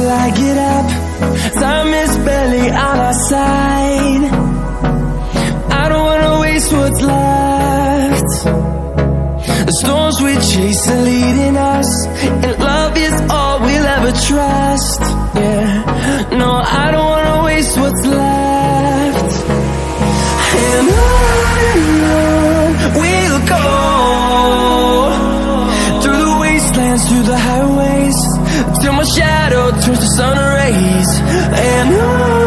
I get up. Time is barely on our side. I don't wanna waste what's left. The storms we chase are leading us, and love is all we'll ever trust. Yeah, no, I don't wanna waste what's left. And on we'll go, through the wastelands, through the highways, till my shadow turns to sun rays. And on